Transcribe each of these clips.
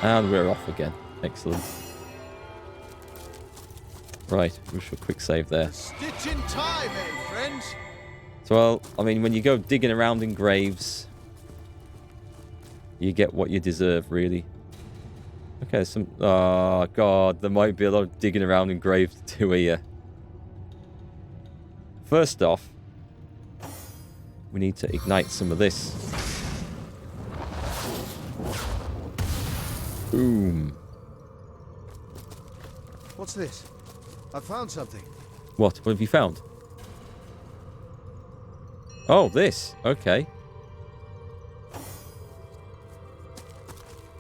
And we're off again. Excellent. Right, we should quick save there. Stitch in time, eh, friends? So, well, I mean, when you go digging around in graves, you get what you deserve, really. Okay, some... Oh, God, there might be a lot of digging around in graves to do here. First off, we need to ignite some of this. Boom. What's this? I found something. What? What have you found? Oh, this. Okay.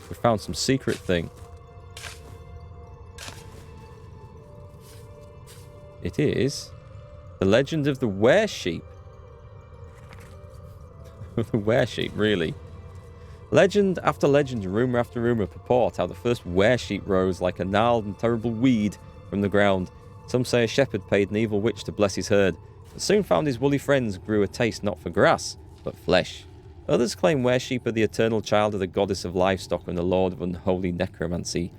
We found some secret thing. It is the legend of the were-sheep. The were-sheep, really. Legend after legend, rumour after rumour purport how the first were-sheep rose like a gnarled and terrible weed from the ground. Some say a shepherd paid an evil witch to bless his herd, but soon found his woolly friends grew a taste not for grass, but flesh. Others claim were-sheep are the eternal child of the goddess of livestock and the lord of unholy necromancy.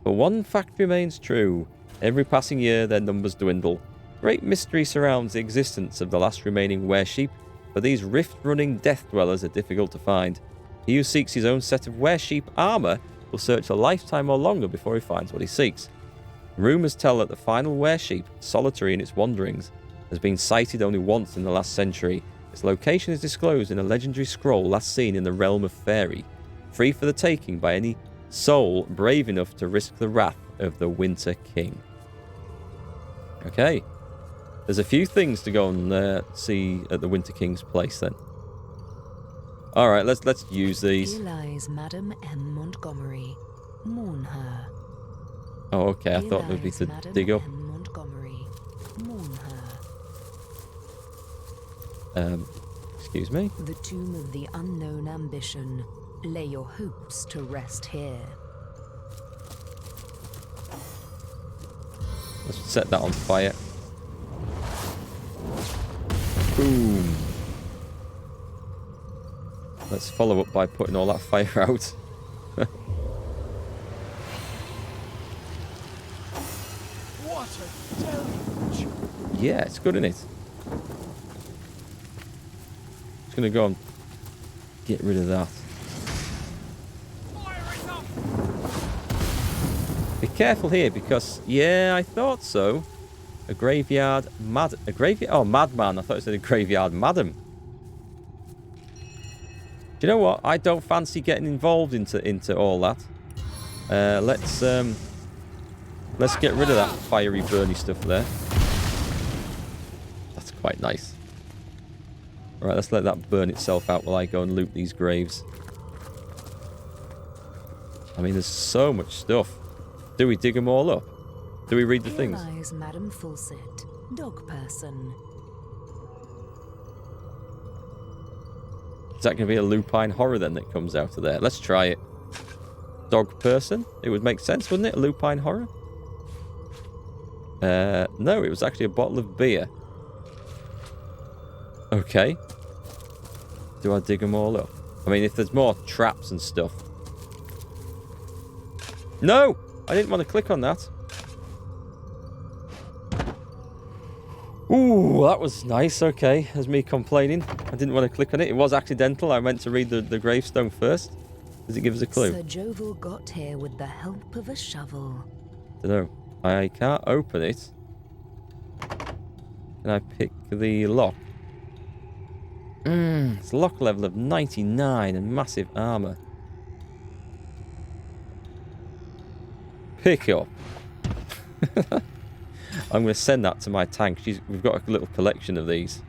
But one fact remains true. Every passing year their numbers dwindle. Great mystery surrounds the existence of the last remaining were-sheep, but these rift-running death-dwellers are difficult to find. He who seeks his own set of were-sheep armour will search a lifetime or longer before he finds what he seeks. Rumours tell that the final were-sheep, solitary in its wanderings, has been sighted only once in the last century. Its location is disclosed in a legendary scroll last seen in the realm of Fairy, free for the taking by any soul brave enough to risk the wrath of the Winter King. Okay. There's a few things to go and see at the Winter King's place then. Alright, let's use these. Here lies Madame M. Montgomery. Mourn her. Oh, okay. I thought it would be to dig up. M. Montgomery. Mourn her. Excuse me? The tomb of the unknown ambition. Lay your hopes to rest here. Let's set that on fire. Boom. Let's follow up by putting all that fire out. What a deluge! Yeah, it's good, isn't it? Just gonna go and get rid of that. Be careful here because, yeah, I thought so. A graveyard oh, madman. I thought it said a graveyard madam. Do you know what? I don't fancy getting involved into all that. Let's get rid of that fiery, burny stuff there. That's quite nice. All right, let's let that burn itself out while I go and loot these graves. I mean, there's so much stuff. Do we dig them all up? Do we read the things? Here lies Madame Fawcett, dog person. Is that going to be a lupine horror then that comes out of there? Let's try it. Dog person? It would make sense, wouldn't it? A lupine horror? No, it was actually a bottle of beer. Okay. Do I dig them all up? I mean, if there's more traps and stuff. No! I didn't want to click on that. Ooh, that was nice. Okay, there's me complaining. I didn't want to click on it. It was accidental. I meant to read the gravestone first. Does it give us a clue? Sir Jovel got here with the help of a shovel. Dunno. I can't open it. Can I pick the lock? It's lock level of 99 and massive armor. Pick up. I'm going to send that to my tank. We've got a little collection of these.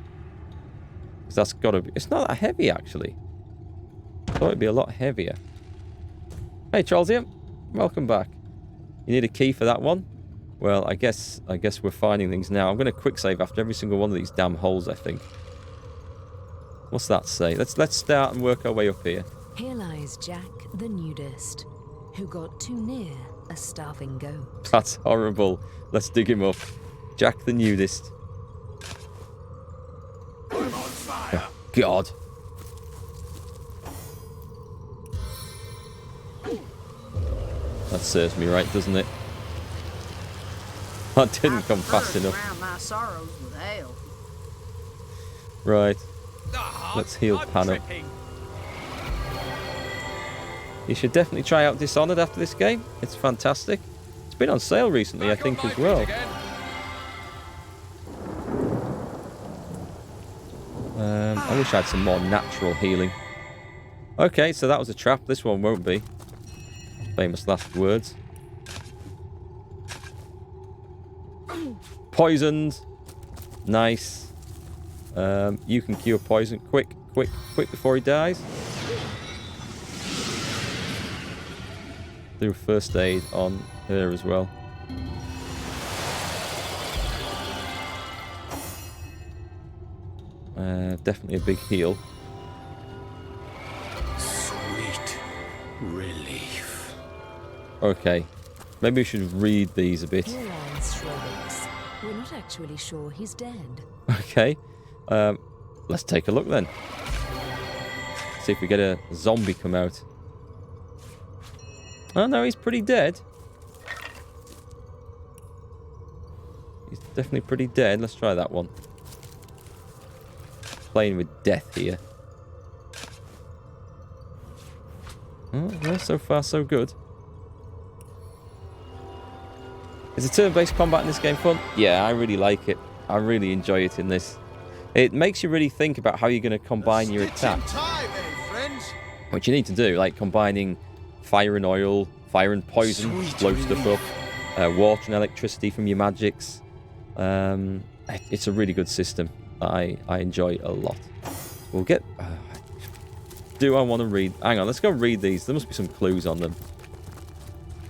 Because that's got to be... It's not that heavy, actually. I thought it'd be a lot heavier. Hey, Charles here. Welcome back. You need a key for that one? Well, I guess we're finding things now. I'm going to quick save after every single one of these damn holes, I think. What's that say? Let's start and work our way up here. Here lies Jack the nudist, who got too near a starving goat. That's horrible. Let's dig him up. Jack the nudist. I'm on fire! Oh, God. serves me right, doesn't it? That didn't come fast enough. Drown my sorrows with ale. Right. Ah, Let's heal I'm Pan up. tripping. You should definitely try out Dishonored after this game. It's fantastic. It's been on sale recently, I Back on think, my as feet well. again. I wish I had some more natural healing. Okay, so that was a trap. This one won't be. Famous last words. Poisoned. Nice. You can cure poison. Quick before he dies. Do first aid on her as well. Definitely a big heal. Sweet relief. Okay. Maybe we should read these a bit. Here lies Schrodix. We're not actually sure he's dead. Okay. Let's take a look then. See if we get a zombie come out. Oh no, he's pretty dead. He's definitely pretty dead. Let's try that one. Playing with death here. Oh, well, so far so good. Is the turn-based combat in this game fun? Yeah, I really like it. I really enjoy it in this. It makes you really think about how you're going to combine your Stitch in attacks. time, eh, friends? Which you need to do, like combining fire and oil, fire and poison, Sweet blow stuff relief. up, water and electricity from your magics. It's a really good system. I enjoy a lot. We'll get... do I want to read... Hang on, let's go read these. There must be some clues on them.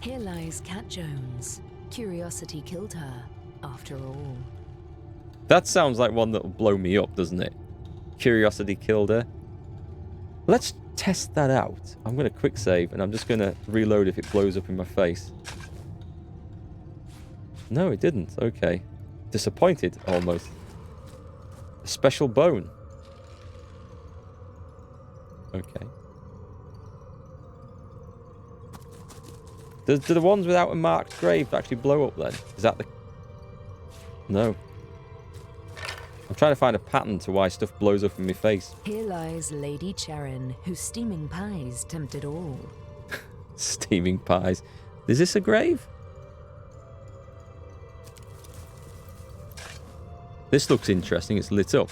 Here lies Cat Jones. Curiosity killed her, after all. That sounds like one that will blow me up, doesn't it? Curiosity killed her. Let's test that out. I'm going to quick save, and I'm just going to reload if it blows up in my face. No, it didn't. Okay. Disappointed, almost. A special bone. Okay. Do the ones without a marked grave actually blow up then? Is that the... No. I'm trying to find a pattern to why stuff blows up in my face. Here lies Lady Charon, whose steaming pies tempted all. Steaming pies. Is this a grave? This looks interesting. It's lit up.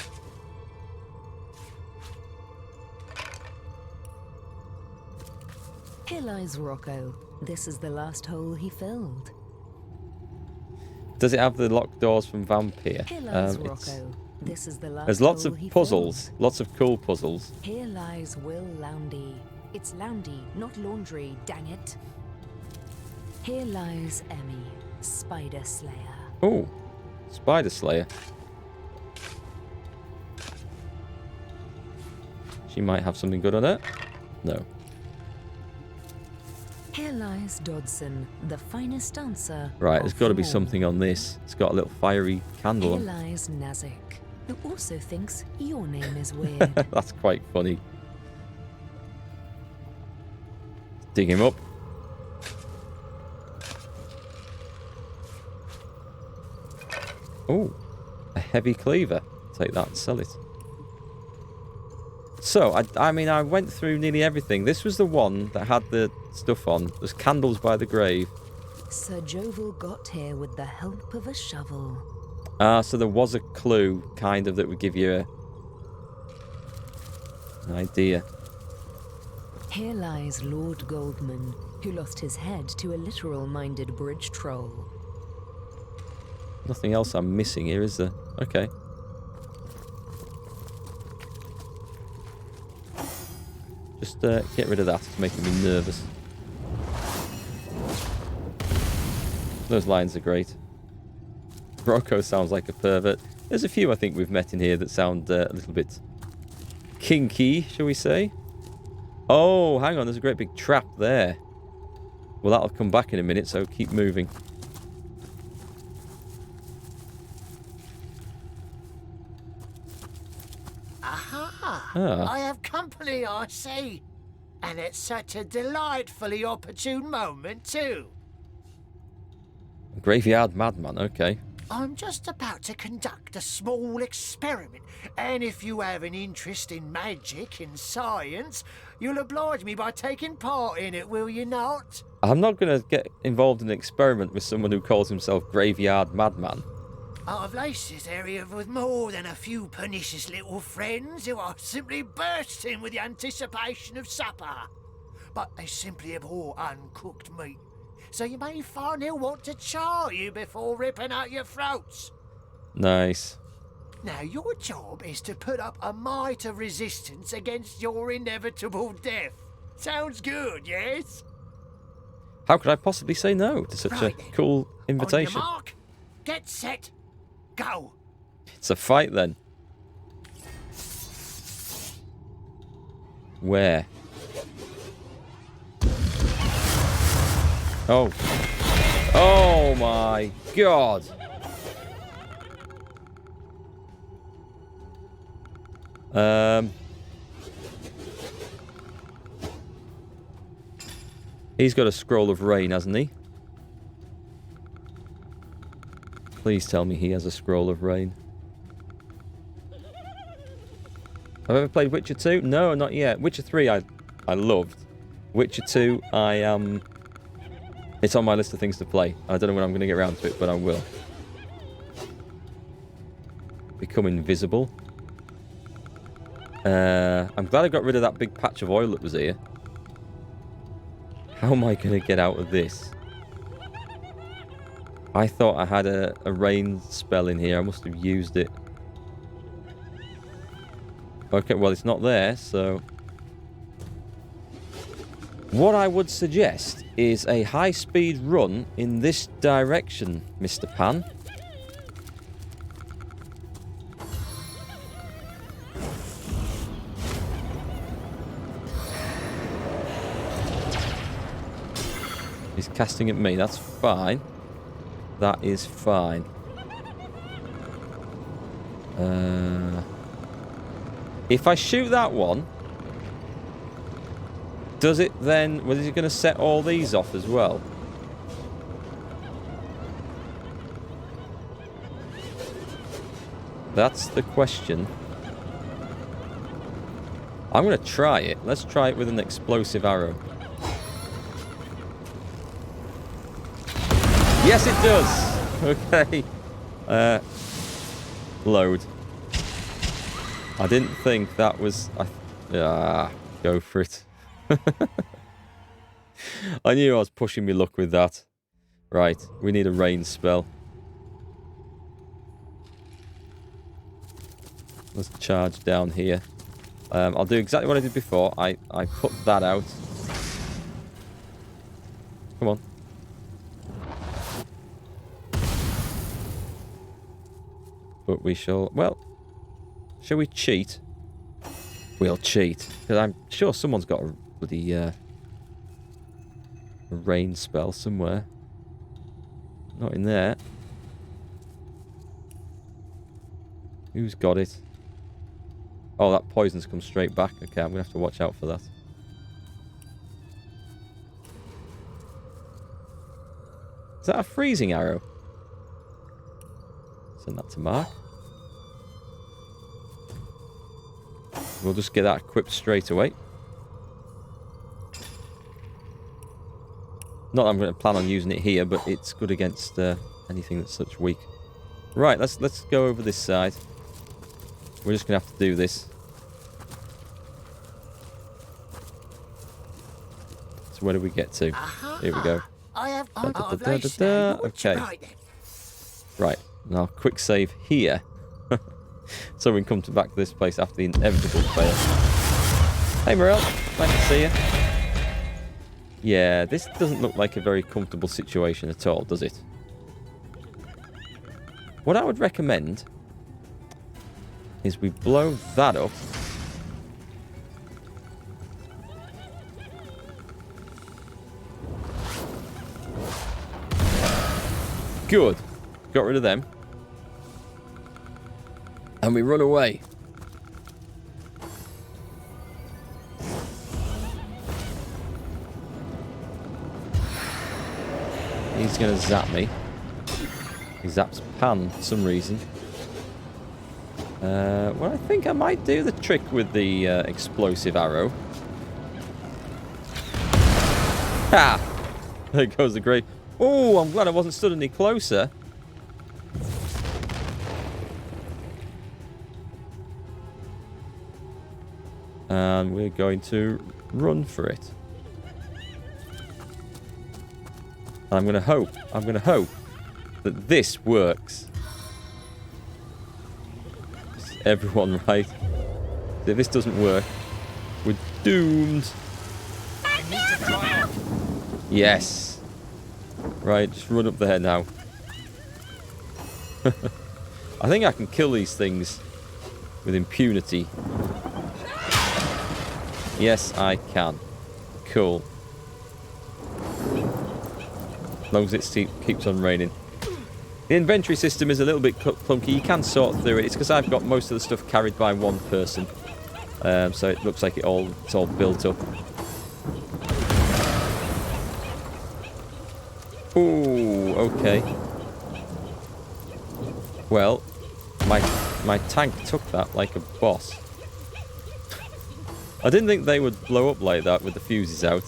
Here lies Rocco. This is the last hole he filled. Does it have the locked doors from Vampire? Here lies It's- Rocco. This is the last There's lots hole of he puzzles. filled. Lots of cool puzzles. Here lies Will Loundy. It's Loundy, not laundry, dang it. Here lies Emmy, Spider Slayer. Oh, Spider Slayer. She might have something good on her. No. Here lies Dodson, the finest dancer. Right, there's of got to be them all. something on this. It's got a little fiery candle Here on. lies Nazik, who also thinks your name is weird. That's quite funny. Dig him up. Oh, a heavy cleaver. Take that and sell it. So, I mean, I went through nearly everything. This was the one that had the stuff on. There's candles by the grave. Sir Jovel got here with the help of a shovel. Ah, so there was a clue, kind of, that would give you an idea. Here lies Lord Goldman, who lost his head to a literal-minded bridge troll. Nothing else I'm missing here, is there? Okay. Just get rid of that. It's making me nervous. Those lines are great. Rocco sounds like a pervert. There's a few I think we've met in here that sound a little bit kinky, shall we say? Oh, hang on. There's a great big trap there. Well, that'll come back in a minute, so keep moving. Aha! Ah. I have company, I see. And it's such a delightfully opportune moment, too. Graveyard madman, okay. I'm just about to conduct a small experiment, and if you have an interest in magic and science, you'll oblige me by taking part in it, will you not? I'm not going to get involved in an experiment with someone who calls himself Graveyard Madman. I've laced this area with more than a few pernicious little friends who are simply bursting with the anticipation of supper. But they simply abhor uncooked meat, so you may find they'll want to char you before ripping out your throats. Nice. Now, your job is to put up a mite of resistance against your inevitable death. Sounds good, yes? How could I possibly say no to such Right a then. cool invitation? On your mark, get set, go. It's a fight then. Where? Oh. Oh my god. He's got a scroll of rain, hasn't he? Please tell me he has a scroll of rain. Have I ever played Witcher 2? No, not yet. Witcher 3 I loved. Witcher 2 it's on my list of things to play. I don't know when I'm going to get around to it, but I will. Become invisible. I'm glad I got rid of that big patch of oil that was here. How am I going to get out of this? I thought I had a rain spell in here. I must have used it. Okay, well, it's not there, so... What I would suggest is a high-speed run in this direction, Mr. Pan. He's casting at me. That's fine. That is fine. If I shoot that one, does it then... Well, is it going to set all these off as well? That's the question. I'm going to try it. Let's try it with an explosive arrow. Yes, it does. Okay. Load. I didn't think that was... go for it. I knew I was pushing my luck with that. Right, we need a rain spell. Let's charge down here. I'll do exactly what I did before. I put that out. Come on. But we shall... Well, shall we cheat? We'll cheat. Because I'm sure someone's got a bloody a rain spell somewhere. Not in there. Who's got it? Oh, that poison's come straight back. Okay, I'm going to have to watch out for that. Is that a freezing arrow? Send that to Mark. We'll just get that equipped straight away. Not that I'm going to plan on using it here, but it's good against anything that's such weak. Right, let's go over this side. We're just going to have to do this. So where do we get to? Here we go. I have Okay. Right, now quick save here. So we can come back to this place after the inevitable fail. Hey Morel, nice to see you. Yeah, this doesn't look like a very comfortable situation at all, does it? What I would recommend is we blow that up. Good. Got rid of them. And we run away. He's going to zap me. He zaps Pan for some reason. Well, I think I might do the trick with the explosive arrow. Ha! There goes the grave. Oh, I'm glad I wasn't stood any closer. And we're going to run for it. And I'm going to hope that this works. Is everyone right? If this doesn't work, we're doomed. Yes. Right, just run up there now. I think I can kill these things with impunity. Yes, I can. Cool. As long as it keeps on raining. The inventory system is a little bit clunky. You can sort through it. It's because I've got most of the stuff carried by one person. So it looks like it's all built up. Ooh, okay. Well, my tank took that like a boss. I didn't think they would blow up like that with the fuses out.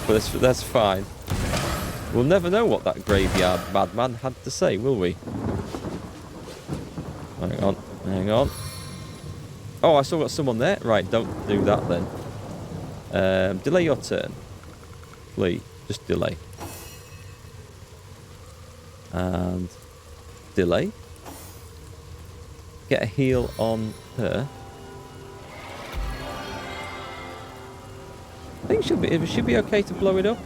But that's fine. We'll never know what that graveyard madman had to say, will we? Hang on. Oh, I still got someone there? Right, don't do that then. Delay your turn. Please, just delay. And delay. Get a heal on her. I think it should be okay to blow it up.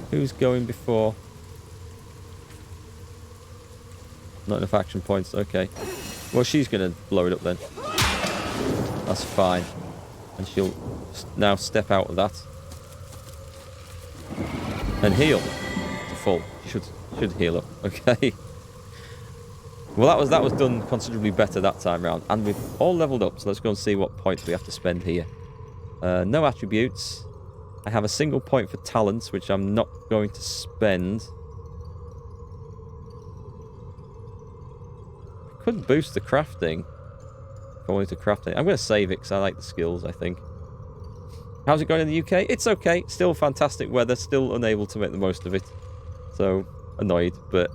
Who's going before? Not enough action points. Okay. Well, she's going to blow it up then. That's fine. And she'll now step out of that. And heal. To full. She should heal up. Okay. Well, that was done considerably better that time round. And we've all leveled up. So let's go and see what points we have to spend here. No attributes. I have a single point for talents, which I'm not going to spend. I could boost the crafting. If I wanted to craft it. I'm going to save it because I like the skills, I think. How's it going in the UK? It's okay. Still fantastic weather. Still unable to make the most of it. So, annoyed. But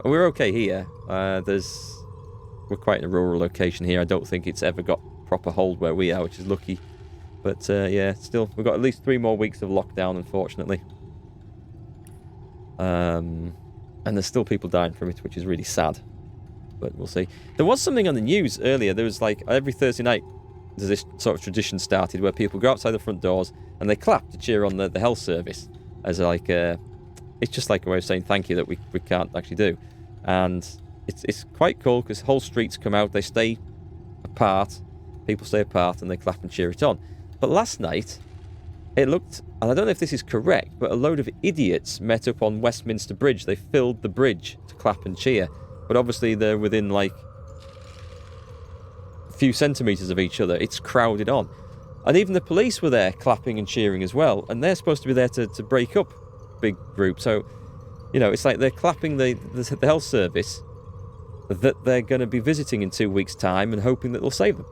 we're okay here. We're quite in a rural location here. I don't think it's ever got proper hold where we are, which is lucky. But yeah, still, we've got at least 3 more weeks of lockdown, unfortunately. And there's still people dying from it, which is really sad. But we'll see. There was something on the news earlier. There was like, every Thursday night, there's this sort of tradition started where people go outside the front doors and they clap to cheer on the health service. As like, it's just like a way of saying thank you that we can't actually do. And it's quite cool because whole streets come out, they stay apart. People stay apart and they clap and cheer it on. But last night, it looked, and I don't know if this is correct, but a load of idiots met up on Westminster Bridge. They filled the bridge to clap and cheer. But obviously they're within like a few centimetres of each other. It's crowded on. And even the police were there clapping and cheering as well. And they're supposed to be there to break up big groups. So, you know, it's like they're clapping the health service that they're going to be visiting in 2 weeks' time and hoping that they'll save them.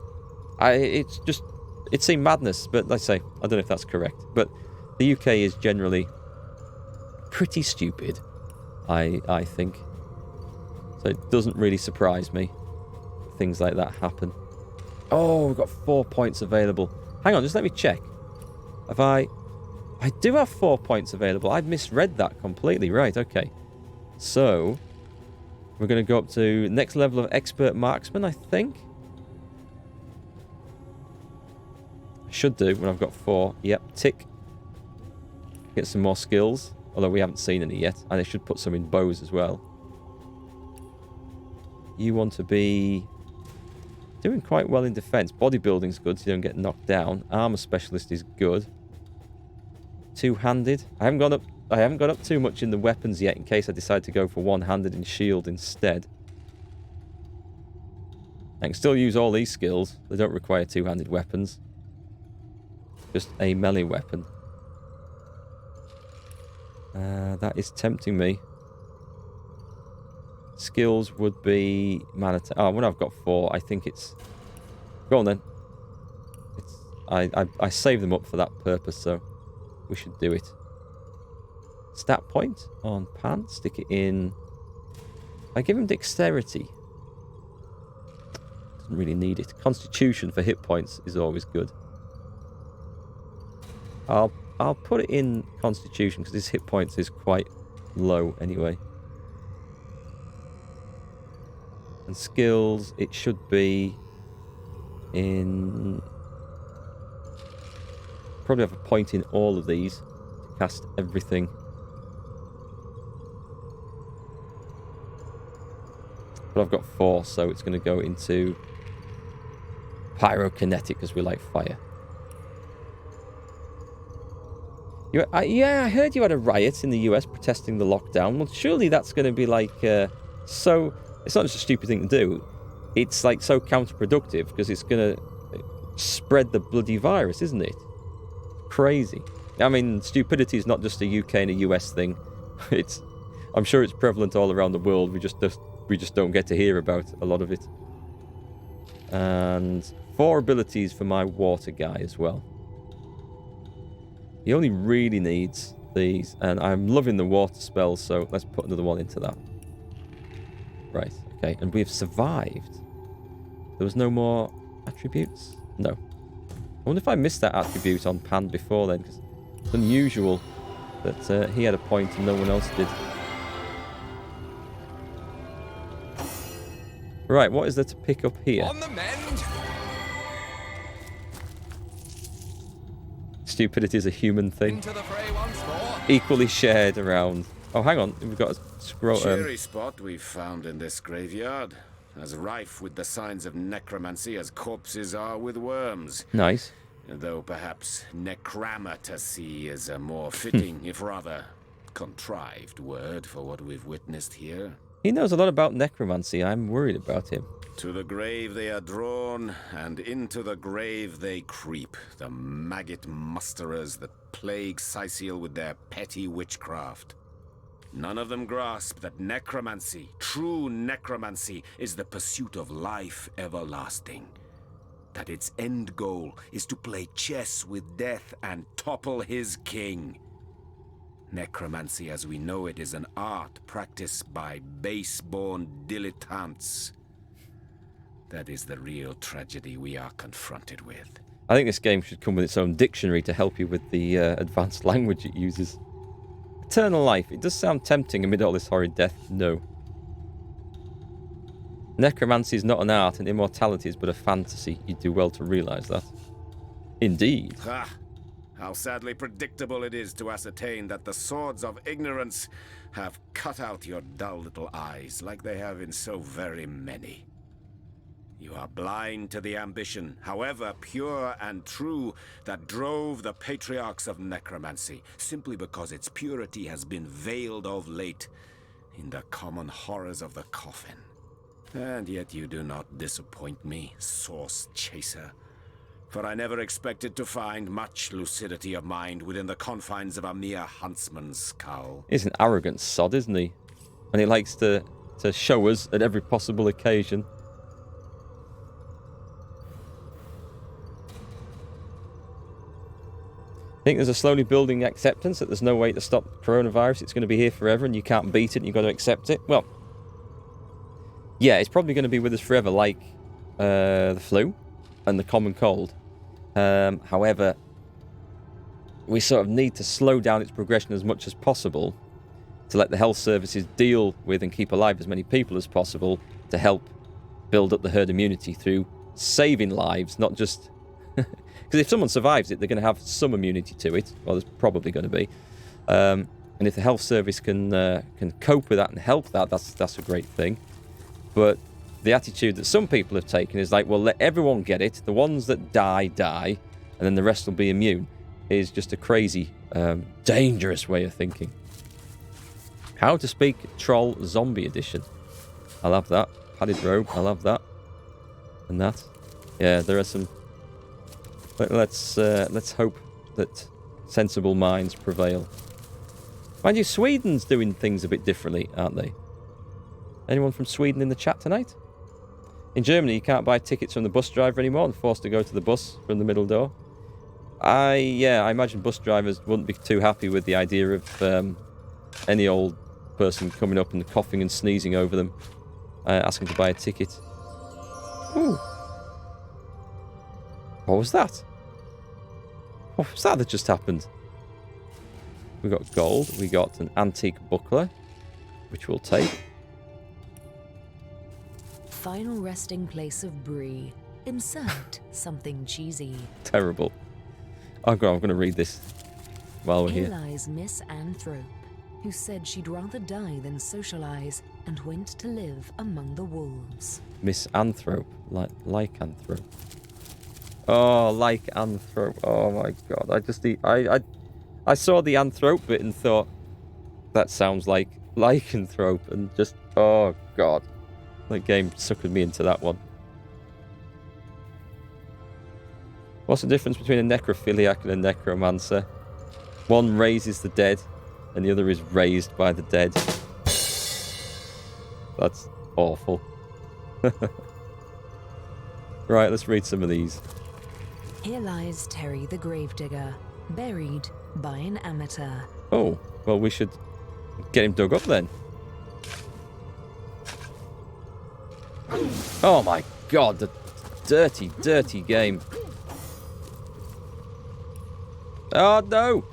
It seemed madness, but like I say, I don't know if that's correct. But the UK is generally pretty stupid, I think. So it doesn't really surprise me. Things like that happen. Oh, we've got 4 points available. Hang on, just let me check. I do have 4 points available. I'd misread that completely. Right, okay. So, we're going to go up to next level of expert marksman, I think. Should do when I've got 4. Yep, tick. Get some more skills. Although we haven't seen any yet. And I should put some in bows as well. You want to be doing quite well in defense. Bodybuilding's good so you don't get knocked down. Armor specialist is good. Two-handed. I haven't gone up too much in the weapons yet in case I decide to go for one-handed and shield instead. I can still use all these skills. They don't require two-handed weapons. Just a melee weapon. That is tempting me. Skills would be mana attack. Oh, when I've got 4, I think it's... Go on then. I save them up for that purpose, so we should do it. Stat point on Pan. Stick it in. I give him dexterity. Doesn't really need it. Constitution for hit points is always good. I'll put it in Constitution because his hit points is quite low anyway. And skills, it should be in... Probably have a point in all of these to cast everything. But I've got 4, so it's going to go into pyrokinetic because we like fire. Yeah, I heard you had a riot in the US protesting the lockdown. Well, surely that's going to be like so. It's not just a stupid thing to do. It's like so counterproductive because it's going to spread the bloody virus, isn't it? Crazy. I mean, stupidity is not just a UK and a US thing. I'm sure it's prevalent all around the world. We just don't get to hear about a lot of it. And 4 abilities for my water guy as well. He only really needs these, and I'm loving the water spells, so let's put another one into that. Right, okay, and we've survived. There was no more attributes? No. I wonder if I missed that attribute on Pan before then, because it's unusual that he had a point and no one else did. Right, what is there to pick up here? On the mend. Stupidity is a human thing. Into the fray once more. Equally shared around. Oh, hang on. We've got a scroll. Cheery spot we've found in this graveyard. As rife with the signs of necromancy as corpses are with worms. Nice. Though perhaps necramatacy is a more fitting, if rather contrived word for what we've witnessed here. He knows a lot about necromancy. I'm worried about him. To the grave they are drawn, and into the grave they creep. The maggot musterers that plague Sicil with their petty witchcraft. None of them grasp that necromancy, true necromancy, is the pursuit of life everlasting. That its end goal is to play chess with death and topple his king. Necromancy as we know it is an art practiced by base-born dilettantes. That is the real tragedy we are confronted with. I think this game should come with its own dictionary to help you with the advanced language it uses. Eternal life. It does sound tempting amid all this horrid death. No. Necromancy is not an art and immortality is but a fantasy. You do well to realise that. Indeed. Ha! How sadly predictable it is to ascertain that the swords of ignorance have cut out your dull little eyes like they have in so very many. You are blind to the ambition, however pure and true, that drove the patriarchs of necromancy, simply because its purity has been veiled of late in the common horrors of the coffin. And yet you do not disappoint me, source chaser. For I never expected to find much lucidity of mind within the confines of a mere huntsman's scowl. He's an arrogant sod, isn't he? And he likes to show us at every possible occasion. I think there's a slowly building acceptance that there's no way to stop coronavirus. It's going to be here forever and you can't beat it and you've got to accept it. Well, yeah, it's probably going to be with us forever like the flu and the common cold. However, we sort of need to slow down its progression as much as possible to let the health services deal with and keep alive as many people as possible to help build up the herd immunity through saving lives, not just... Because if someone survives it, they're going to have some immunity to it. Well, there's probably going to be. And if the health service can cope with that and help that, that's a great thing. But the attitude that some people have taken is like, well, let everyone get it. The ones that die, die. And then the rest will be immune. Is just a crazy, dangerous way of thinking. How to Speak Troll Zombie Edition. I'll have that. Padded robe. I'll have that. And that. Yeah, there are some... Let's hope that sensible minds prevail. Mind you, Sweden's doing things a bit differently, aren't they? Anyone from Sweden in the chat tonight? In Germany, you can't buy tickets from the bus driver anymore and forced to go to the bus from the middle door. I imagine bus drivers wouldn't be too happy with the idea of any old person coming up and coughing and sneezing over them, asking to buy a ticket. Ooh. What was that? What was that just happened? We got gold. We got an antique buckler, which we'll take. Final resting place of Bree. Insert something cheesy. Terrible. Oh god, I'm going to read this while we're Here here. lies Miss Anthrope, who said she'd rather die than socialize and went to live among the wolves. Miss Anthrope. Lycanthrope. Oh, Lycanthrope. Oh my god. I saw the anthrope bit and thought, that sounds like lycanthrope, and just, oh god. That game suckered me into that one. What's the difference between a necrophiliac and a necromancer? One raises the dead, and the other is raised by the dead. That's awful. Right, let's read some of these. Here lies Terry the Gravedigger, buried by an amateur. Oh, well, we should get him dug up then. Oh my god, the dirty, dirty game. Oh no!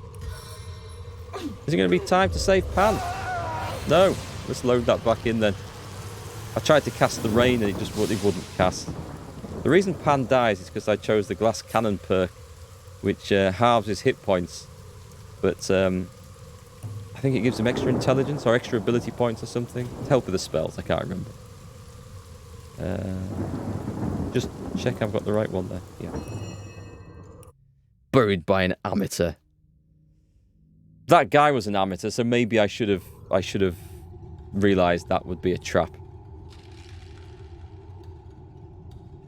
Is it going to be time to save Pan? No. Let's load that back in then. I tried to cast the rain and it wouldn't cast. The reason Pan dies is because I chose the glass cannon perk, which halves his hit points. But I think it gives him extra intelligence or extra ability points or something. To help with the spells, I can't remember. Just check I've got the right one there. Yeah. Buried by an amateur. That guy was an amateur, so maybe I should have realised that would be a trap.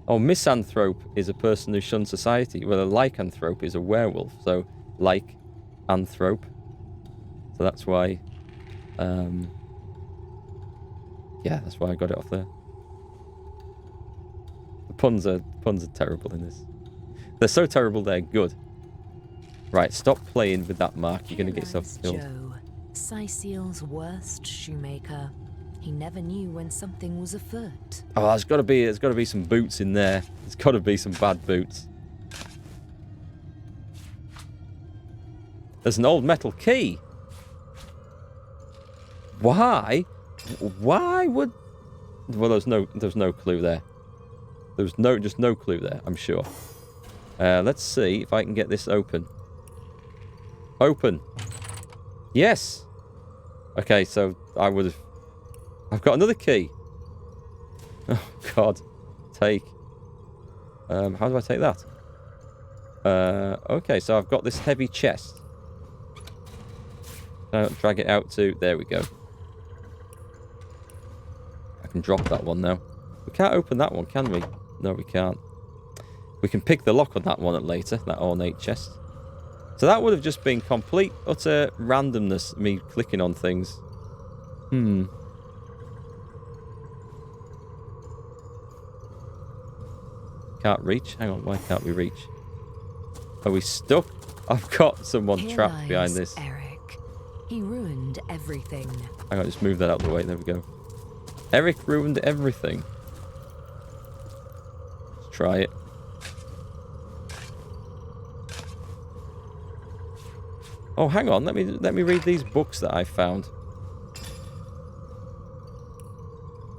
Oh, misanthrope is a person who shuns society. Well, a lycanthrope is a werewolf, so lycanthrope. So that's why, yeah, that's why I got it off there. The puns are terrible in this. They're so terrible they're good. Right, stop playing with that mark. You're going to get yourself killed. Joe, Sicil's worst shoemaker. He never knew when something was afoot. Oh, there's got to be some boots in there. There's got to be some bad boots. There's an old metal key. Why? Why would? Well, there's no clue there. There's just no clue there, I'm sure. Let's see if I can get this open. Open. Yes. Okay, so I've got another key. Oh god. Take. How do I take that? Okay, so I've got this heavy chest. Drag it out to... There we go. I can drop that one now. We can't open that one, can we? No, we can't. We can pick the lock on that one later, that ornate chest. So that would have just been complete, utter randomness, me clicking on things. Can't reach? Hang on, why can't we reach? Are we stuck? I've got someone Here trapped behind lies this. Eric. He ruined everything. Hang on, just move that out of the way. There we go. Eric ruined everything. Let's try it. Oh, hang on. Let me read these books that I found.